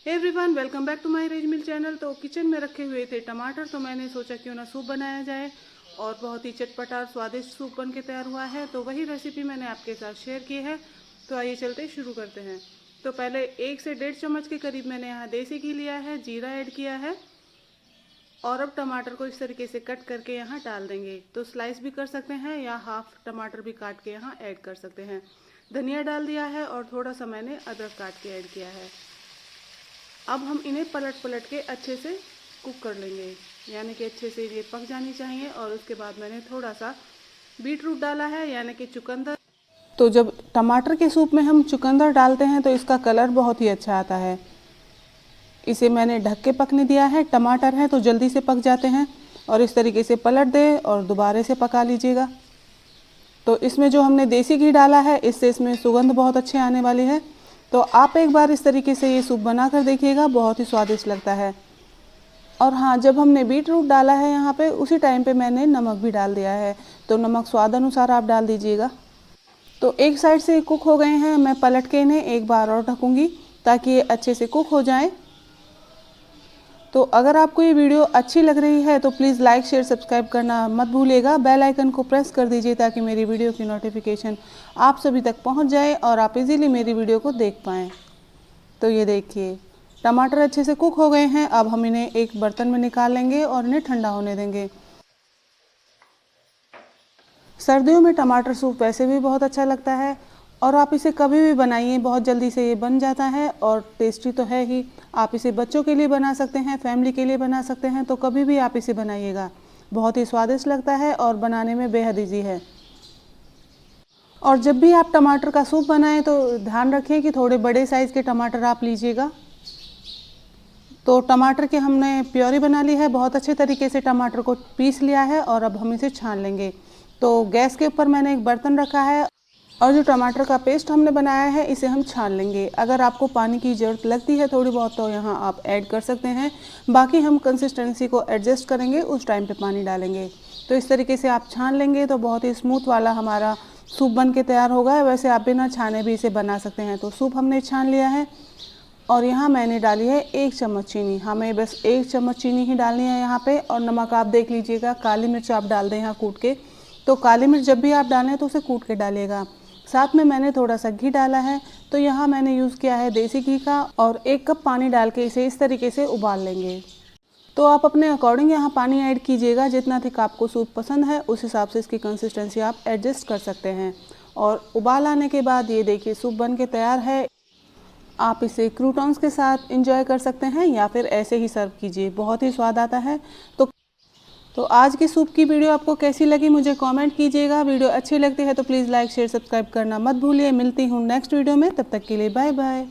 Everyone welcome back to my रेज मिल channel. तो किचन में रखे हुए थे टमाटर, तो मैंने सोचा क्यों ना सूप बनाया जाए और बहुत ही चटपटा और स्वादिष्ट सूप बन के तैयार हुआ है। तो वही रेसिपी मैंने आपके साथ शेयर की है। तो आइए चलते शुरू करते हैं। तो पहले 1 से 1.5 चम्मच के करीब मैंने यहाँ देसी घी लिया है, जीरा ऐड किया है और अब टमाटर को इस तरीके से कट करके यहाँ डाल देंगे। तो स्लाइस भी कर सकते हैं या हाफ टमाटर भी काट के यहाँ ऐड कर सकते हैं। धनिया डाल दिया है और थोड़ा सा मैंने अदरक काट के ऐड किया है। अब हम इन्हें पलट के अच्छे से कुक कर लेंगे, यानी कि अच्छे से ये पक जानी चाहिए। और उसके बाद मैंने थोड़ा सा बीट रूट डाला है, यानी कि चुकंदर। तो जब टमाटर के सूप में हम चुकंदर डालते हैं तो इसका कलर बहुत ही अच्छा आता है। इसे मैंने ढक के पकने दिया है। टमाटर है तो जल्दी से पक जाते हैं और इस तरीके से पलट दें और दोबारा से पका लीजिएगा। तो इसमें जो हमने देसी घी डाला है इससे इसमें सुगंध बहुत अच्छी आने वाली है। तो आप एक बार इस तरीके से ये सूप बना कर देखिएगा, बहुत ही स्वादिष्ट लगता है। और हाँ, जब हमने बीट रूट डाला है यहाँ पे, उसी टाइम पे मैंने नमक भी डाल दिया है। तो नमक स्वाद अनुसार आप डाल दीजिएगा। तो एक साइड से कुक हो गए हैं, मैं पलट के इन्हें एक बार और ढकूँगी ताकि ये अच्छे से कुक हो जाएं। तो अगर आपको ये वीडियो अच्छी लग रही है तो प्लीज़ लाइक शेयर सब्सक्राइब करना मत भूलिएगा। बेल आइकन को प्रेस कर दीजिए ताकि मेरी वीडियो की नोटिफिकेशन आप सभी तक पहुंच जाए और आप इजीली मेरी वीडियो को देख पाएँ। तो ये देखिए, टमाटर अच्छे से कुक हो गए हैं। अब हम इन्हें एक बर्तन में निकाल लेंगे और इन्हें ठंडा होने देंगे। सर्दियों में टमाटर सूप वैसे भी बहुत अच्छा लगता है और आप इसे कभी भी बनाइए, बहुत जल्दी से ये बन जाता है और टेस्टी तो है ही। आप इसे बच्चों के लिए बना सकते हैं, फैमिली के लिए बना सकते हैं। तो कभी भी आप इसे बनाइएगा, बहुत ही स्वादिष्ट लगता है और बनाने में बेहद ईजी है। और जब भी आप टमाटर का सूप बनाएं तो ध्यान रखें कि थोड़े बड़े साइज़ के टमाटर आप लीजिएगा। तो टमाटर की हमने प्योरी बना ली है, बहुत अच्छे तरीके से टमाटर को पीस लिया है और अब हम इसे छान लेंगे। तो गैस के ऊपर मैंने एक बर्तन रखा है और जो टमाटर का पेस्ट हमने बनाया है इसे हम छान लेंगे। अगर आपको पानी की ज़रूरत लगती है थोड़ी बहुत तो यहाँ आप ऐड कर सकते हैं, बाकी हम कंसिस्टेंसी को एडजस्ट करेंगे, उस टाइम पे पानी डालेंगे। तो इस तरीके से आप छान लेंगे तो बहुत ही स्मूथ वाला हमारा सूप बन के तैयार होगा। वैसे आप बिना छाने भी इसे बना सकते हैं। तो सूप हमने छान लिया है और यहाँ मैंने डाली है 1 चम्मच चीनी। हमें बस 1 चम्मच चीनी ही डालनी है यहाँ पे। और नमक आप देख लीजिएगा, काली मिर्च आप डाल दें यहाँ कूट के। तो काली मिर्च जब भी आप डालें तो उसे कूट के डालिएगा। साथ में मैंने थोड़ा सा घी डाला है, तो यहाँ मैंने यूज़ किया है देसी घी का और 1 कप पानी डाल के इसे इस तरीके से उबाल लेंगे। तो आप अपने अकॉर्डिंग यहाँ पानी ऐड कीजिएगा, जितना थिक आपको सूप पसंद है उस हिसाब से इसकी कंसिस्टेंसी आप एडजस्ट कर सकते हैं। और उबाल आने के बाद ये देखिए सूप बन के तैयार है। आप इसे क्रूटॉन्स के साथ इंजॉय कर सकते हैं या फिर ऐसे ही सर्व कीजिए, बहुत ही स्वाद आता है। तो आज की सूप की वीडियो आपको कैसी लगी मुझे कमेंट कीजिएगा। वीडियो अच्छी लगती है तो प्लीज़ लाइक शेयर सब्सक्राइब करना मत भूलिए। मिलती हूँ नेक्स्ट वीडियो में, तब तक के लिए बाय बाय।